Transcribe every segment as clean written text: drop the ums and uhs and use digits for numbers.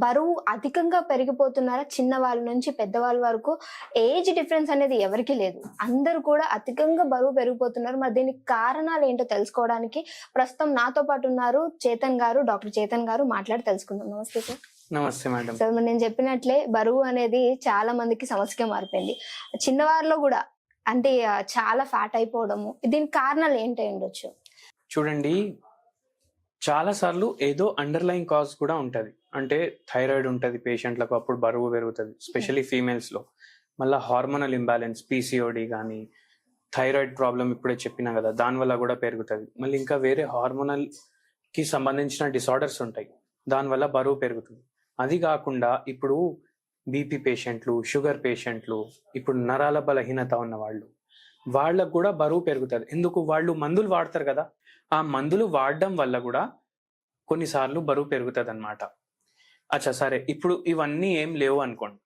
బరువు అధికంగా పెరిగిపోతున్నారా? చిన్నవాళ్ళ నుంచి పెద్దవాళ్ళ వరకు ఏజ్ డిఫరెన్స్ అనేది ఎవరికీ లేదు. అందరూ కూడా అధికంగా బరువు పెరిగిపోతున్నారు. మరి దీనికి కారణాలేంటో తెలుసుకోవడానికి ప్రస్తుతం నాతో పాటు ఉన్నారు చేతన్ గారు, డాక్టర్ చేతన్ గారు. మాట్లాడి తెలుసుకుందాం. నమస్తే సార్. నమస్తే మేడం. సార్, మరి నేను చెప్పినట్లే బరువు అనేది చాలా మందికి సమస్యగా మారిపోయింది. చిన్నవారిలో కూడా అంటే చాలా ఫ్యాట్ అయిపోవడము, దీనికి కారణాలు ఏంటి ఉండొచ్చు? చూడండి, చాలా సార్లు ఏదో అండర్లైన్ కాజ్ కూడా ఉంటది. అంటే థైరాయిడ్ ఉంటది పేషెంట్లకు, అప్పుడు బరువు పెరుగుతుంది, స్పెషల్లీ ఫీమేల్స్ లో. మళ్ళీ హార్మోనల్ ఇంబ్యాలెన్స్, పీసీఓడి కానీ, థైరాయిడ్ ప్రాబ్లం ఇప్పుడే చెప్పినా కదా, దానివల్ల కూడా పెరుగుతుంది. మళ్ళీ ఇంకా వేరే హార్మోనల్ కి సంబంధించిన డిసార్డర్స్ ఉంటాయి, దానివల్ల బరువు పెరుగుతుంది. అది కాకుండా ఇప్పుడు బీపీ పేషెంట్లు, షుగర్ పేషెంట్లు, ఇప్పుడు నరాల బలహీనత ఉన్న వాళ్ళకు కూడా బరువు పెరుగుతుంది. ఎందుకు? వాళ్ళు మందులు వాడతారు కదా, ఆ మందులు వాడడం వల్ల కూడా కొన్నిసార్లు బరువు పెరుగుతుంది అనమాట. అచ్చా సరే, ఇప్పుడు ఇవన్నీ ఏం లేవు అనుకోండి,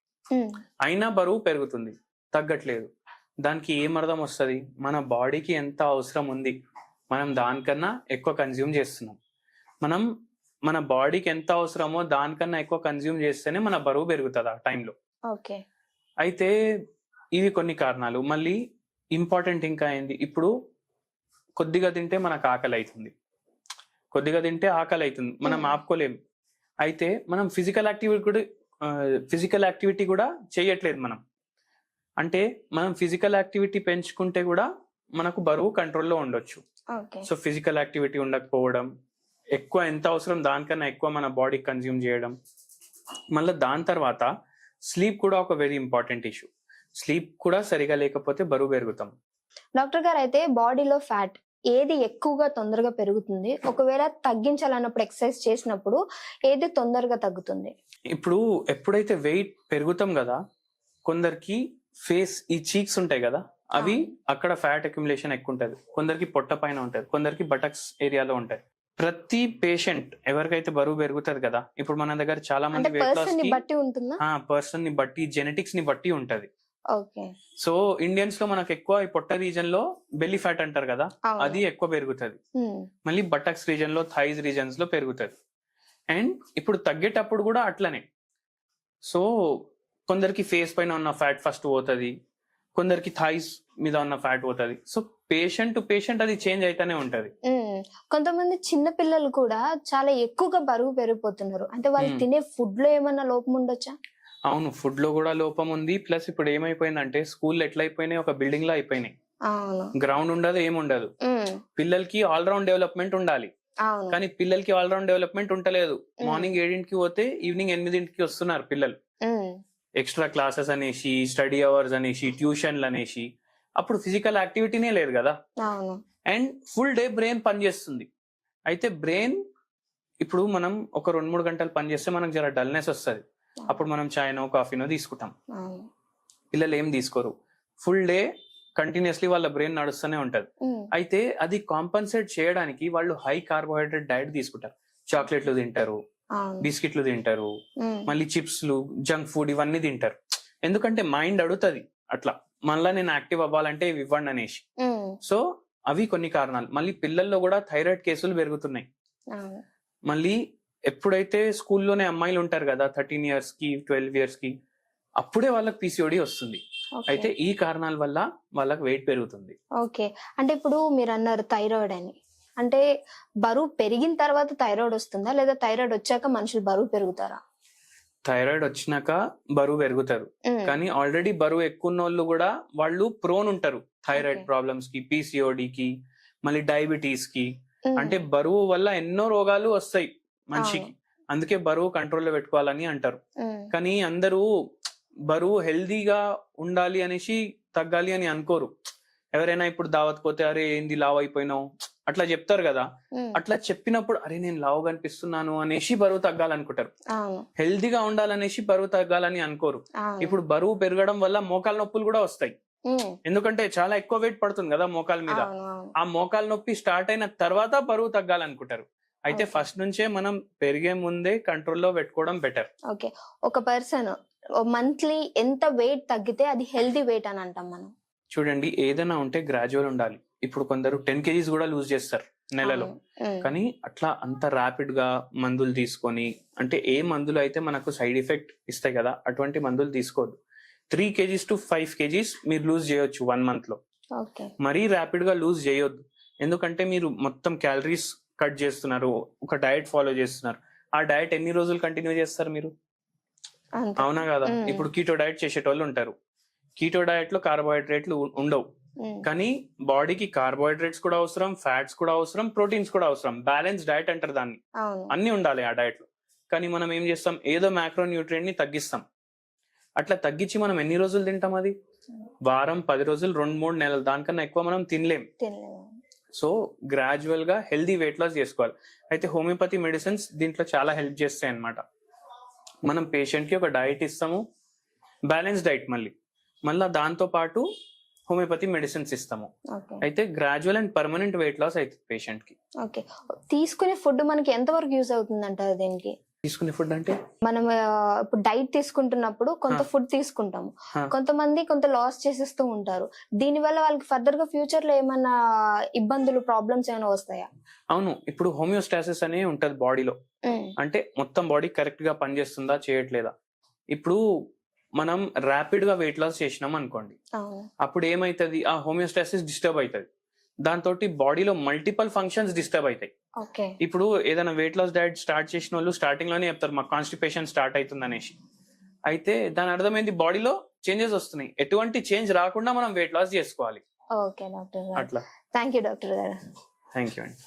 అయినా బరువు పెరుగుతుంది, తగ్గట్లేదు. దానికి ఏం అర్థం వస్తుంది? మన బాడీకి ఎంత అవసరం ఉంది, మనం దానికన్నా ఎక్కువ కన్జ్యూమ్ చేస్తున్నాం. మనం మన బాడీకి ఎంత అవసరమో దానికన్నా ఎక్కువ కన్జ్యూమ్ చేస్తేనే మన బరువు పెరుగుతుంది ఆ టైంలో. ఓకే. అయితే ఇవి కొన్ని కారణాలు. మళ్ళీ ఇంపార్టెంట్ ఇంకా ఏంది, ఇప్పుడు కొద్దిగా తింటే మనకు ఆకలి అవుతుంది, కొద్దిగా తింటే ఆకలి అవుతుంది, మనం ఆపుకోలేము. అయితే మనం ఫిజికల్ యాక్టివిటీ కూడా చేయట్లేదు మనం. అంటే మనం ఫిజికల్ యాక్టివిటీ పెంచుకుంటే కూడా మనకు బరువు కంట్రోల్లో ఉండొచ్చు. సో ఫిజికల్ యాక్టివిటీ ఉండకపోవడం, ఎక్కువ ఎంత అవసరం దానికన్నా ఎక్కువ మన బాడీ కన్జ్యూమ్ చేయడం, మళ్ళీ దాని తర్వాత స్లీప్ కూడా ఒక వెరీ ఇంపార్టెంట్ ఇష్యూ. స్లీప్ కూడా సరిగా లేకపోతే బరువు పెరుగుతాం. డాక్టర్ గారు, అయితే బాడీలో ఫ్యాట్ ఏది ఎక్కువగా తొందరగా పెరుగుతుంది? ఒకవేళ తగ్గించాలన్నప్పుడు ఎక్సర్సైజ్ చేసినప్పుడు ఏది తొందరగా తగ్గుతుంది? ఇప్పుడు ఎప్పుడైతే వెయిట్ పెరుగుతాం కదా, కొందరికి ఫేస్, ఈ చీక్స్ ఉంటాయి కదా, అవి అక్కడ ఫ్యాట్ అక్యుములేషన్ ఎక్కువ ఉంటుంది. కొందరికి పొట్ట పైన ఉంటుంది, కొందరికి బటక్స్ ఏరియాలో ఉంటాయి. ప్రతి పేషెంట్ ఎవరికైతే బరువు పెరుగుతుంది కదా, ఇప్పుడు మన దగ్గర చాలా మంది వెయిట్ లాస్ పర్సన్ ని బట్టి, జెనెటిక్స్ ని బట్టి ఉంటది. ఓకే. సో ఇండియన్స్ లో మనకు ఎక్కువ ఈ పొట్ట రీజన్ లో బెల్లీ ఫ్యాట్ అంటారు కదా, అది ఎక్కువ పెరుగుతుంది. మళ్ళీ బటక్స్ రీజన్ లో, థైజ్ రీజన్స్ లో పెరుగుతుంది. అండ్ ఇప్పుడు తగ్గేటప్పుడు కూడా అట్లనే. సో కొందరికి ఫేస్ పైన ఉన్న ఫ్యాట్ ఫస్ట్ పోతుంది, కొందరికి థైస్ మీద ఉన్న ఫ్యాట్ పోతుంది. సో పేషెంట్ టు పేషెంట్ అది చేంజ్ అయితేనే ఉంటది. కొంతమంది చిన్న పిల్లలు కూడా చాలా ఎక్కువగా బరువు పెరిగిపోతున్నారు. అంటే వాళ్ళు తినే ఫుడ్ లో ఏమన్నా లోపం ఉండొచ్చా? అవును, ఫుడ్ లో కూడా లోపం ఉంది. ప్లస్ ఇప్పుడు ఏమైపోయిందంటే స్కూల్ ఎట్లయిపోయినాయి, ఒక బిల్డింగ్ లో అయిపోయినాయి. గ్రౌండ్ ఉండదు, ఏముండదు. పిల్లలకి ఆల్రౌండ్ డెవలప్మెంట్ ఉండాలి, కానీ పిల్లలకి ఆల్రౌండ్ డెవలప్మెంట్ ఉంటలేదు. మార్నింగ్ 7ంటికి పోతే ఈవినింగ్ 8ంటికి వస్తున్నారు పిల్లలు. ఎక్స్ట్రా క్లాసెస్ అనేసి, స్టడీ అవర్స్ అనేసి, ట్యూషన్లు అనేసి, అప్పుడు ఫిజికల్ యాక్టివిటీనే లేదు కదా. అండ్ ఫుల్ డే బ్రెయిన్ పనిచేస్తుంది. అయితే బ్రెయిన్ ఇప్పుడు మనం ఒక 2-3 గంటలు పనిచేస్తే మనకు జర డల్నెస్ వస్తుంది. అప్పుడు మనం చాయ్నో కాఫీనో తీసుకుంటాం. పిల్లలు ఏం తీసుకోరు, ఫుల్ డే కంటిన్యూస్లీ వాళ్ళ బ్రెయిన్ నడుస్తూనే ఉంటది. అయితే అది కాంపన్సేట్ చేయడానికి వాళ్ళు హై కార్బోహైడ్రేట్ డైట్ తీసుకుంటారు. చాక్లెట్లు తింటారు, బిస్కెట్లు తింటారు, మళ్ళీ చిప్స్లు, జంక్ ఫుడ్ ఇవన్నీ తింటారు. ఎందుకంటే మైండ్ అడుగుతుంది అట్లా, మళ్ళీ నేను యాక్టివ్ అవ్వాలంటే ఇవి ఇవ్వండి అనేసి. సో అవి కొన్ని కారణాలు. మళ్ళీ పిల్లల్లో కూడా థైరాయిడ్ కేసులు పెరుగుతున్నాయి. మళ్ళీ ఎప్పుడైతే స్కూల్లోనే అమ్మాయిలు ఉంటారు కదా 13 years కి 12 years కి, అప్పుడే వాళ్ళకి పీసీఓడి వస్తుంది. అయితే ఈ కారణాల వల్ల వాళ్ళకి వెయిట్ పెరుగుతుంది. ఓకే. అంటే ఇప్పుడు మీరు అన్నారు థైరాయిడ్ అని, అంటే బరువు పెరిగిన తర్వాత థైరాయిడ్ వస్తుందా, లేదా థైరాయిడ్ వచ్చాక మనుషులు బరువు పెరుగుతారా? థైరాయిడ్ వచ్చినాక బరువు పెరుగుతారు, కానీ ఆల్రెడీ బరువు ఎక్కువ ఉన్న వాళ్ళు కూడా వాళ్ళు ప్రోన్ ఉంటారు థైరాయిడ్ ప్రాబ్లమ్స్ కి, పీసీఓడికి, మళ్ళీ డయాబెటీస్ కి. అంటే బరువు వల్ల ఎన్నో రోగాలు వస్తాయి మనిషికి, అందుకే బరువు కంట్రోల్లో పెట్టుకోవాలని అంటారు. కానీ అందరూ బరువు హెల్దీగా ఉండాలి అనేసి తగ్గాలి అని అనుకోరు. ఎవరైనా ఇప్పుడు దావత్ పోతే అరే ఏంది లావ్ అయిపోయినావు అట్లా చెప్తారు కదా, అట్లా చెప్పినప్పుడు అరే నేను లావు కనిపిస్తున్నాను అనేసి బరువు తగ్గాలనుకుంటారు. హెల్దీగా ఉండాలనేసి బరువు తగ్గాలని అనుకోరు. ఇప్పుడు బరువు పెరగడం వల్ల మోకాల నొప్పులు కూడా వస్తాయి. ఎందుకంటే చాలా ఎక్కువ వెయిట్ పడుతుంది కదా మోకాల మీద. ఆ మోకాల నొప్పి స్టార్ట్ అయిన తర్వాత బరువు తగ్గాలనుకుంటారు. అయితే ఫస్ట్ నుంచే మనం పెరిగే ముందే కంట్రోల్లో పెట్టుకోవడం బెటర్. ఓకే. ఒక పర్సన్ మంత్లీ ఎంత వెయిట్ తగ్గితే అది హెల్దీ వెయిట్ అని అంటాం మనం? చూడండి, ఏదైనా ఉంటే గ్రాడ్యువల్ ఉండాలి. ఇప్పుడు కొందరు 10 kgs కూడా లూజ్ చేస్తారు, నెలలో. కానీ అట్లా అంత ర్యాపిడ్ గా మందులు తీసుకొని, అంటే ఏ మందులు అయితే మనకు సైడ్ ఎఫెక్ట్ ఇస్తాయి కదా అటువంటి మందులు తీసుకోవద్దు. 3 kgs to 5 kgs మీరు లూజ్ చేయొచ్చు 1 month లో. మరీ ర్యాపిడ్ గా లూజ్ చేయొద్దు, ఎందుకంటే మీరు మొత్తం క్యాలరీస్ కట్ చేస్తున్నారు, ఒక డయట్ ఫాలో చేస్తున్నారు. ఆ డయట్ ఎన్ని రోజులు కంటిన్యూ చేస్తారు మీరు? అవునా కదా? ఇప్పుడు కీటో డయట్ చేసేటోళ్ళు ఉంటారు. కీటో డయట్ లో కార్బోహైడ్రేట్లు ఉండవు, కానీ బాడీకి కార్బోహైడ్రేట్స్ కూడా అవసరం, ఫ్యాట్స్ కూడా అవసరం, ప్రోటీన్స్ కూడా అవసరం. బ్యాలెన్స్ డయట్ అంటారు దాన్ని. అన్ని ఉండాలి ఆ డయట్ లో. కానీ మనం ఏం చేస్తాం, ఏదో మ్యాక్రో న్యూట్రియంట్ ని తగ్గిస్తాం. అట్లా తగ్గించి మనం ఎన్ని రోజులు తింటాం? అది వారం, 10 రోజులు, 2-3 నెలలు, దానికన్నా ఎక్కువ మనం తినలేం. సో గ్రాడ్యువల్ గా హెల్దీ వెయిట్ లాస్ చేసుకోవాలి. అయితే హోమియోపతి మెడిసిన్స్ దీంట్లో చాలా హెల్ప్ చేస్తాయి అన్నమాట. మనం పేషెంట్ కి ఒక డైట్ ఇస్తాము, బ్యాలెన్స్ డైట్, మళ్ళీ దాంతో పాటు హోమియోపతి మెడిసిన్స్ ఇస్తాము. అయితే gradual and permanent weight loss అవుతుంది పేషెంట్ కి. ఓకే, తీసుకునే ఫుడ్ మనకి ఎంత వరకు యూజ్ అవుతుంది అంటారు దీనికి? తీసుకునే ఫుడ్ అంటే మనం ఇప్పుడు డైట్ తీసుకుంటున్నప్పుడు కొంత ఫుడ్ తీసుకుంటాము, కొంతమంది కొంత లాస్ చేసేస్తూ ఉంటారు. దీని వల్ల వాళ్ళకి ఫర్దర్ గా ఫ్యూచర్ లో ఏమైనా ఇబ్బందులు, ప్రాబ్లమ్స్ ఏమైనా వస్తాయా? అవును, ఇప్పుడు హోమియోస్టాసిస్ అనే ఉంటది బాడీలో. అంటే మొత్తం బాడీ కరెక్ట్ గా పనిచేస్తుందా, చేయట్లేదా. ఇప్పుడు మనం ర్యాపిడ్ గా వెయిట్ లాస్ చేసినాం అనుకోండి, అప్పుడు ఏమైతుంది, ఆ హోమియోస్టాసిస్ డిస్టర్బ్ అవుతుంది. దాంతో బాడీలో మల్టిపల్ ఫంక్షన్స్ డిస్టర్బ్ అవుతాయి. ఇప్పుడు ఏదైనా వెయిట్ లాస్ డైట్ స్టార్ట్ చేసిన వాళ్ళు స్టార్టింగ్ లోనే చెప్తారు మాకు కాన్స్టిపేషన్ స్టార్ట్ అవుతుంది అనేసి. అయితే దాని అర్థమైంది బాడీలో చేంజెస్ వస్తున్నాయి. ఎటువంటి చేంజ్ రాకుండా మనం వెయిట్ లాస్ చేసుకోవాలి. ఓకే డాక్టర్ గారు, అట్లా. థ్యాంక్ యూ డాక్టర్ గారు. థ్యాంక్ యూ అండి.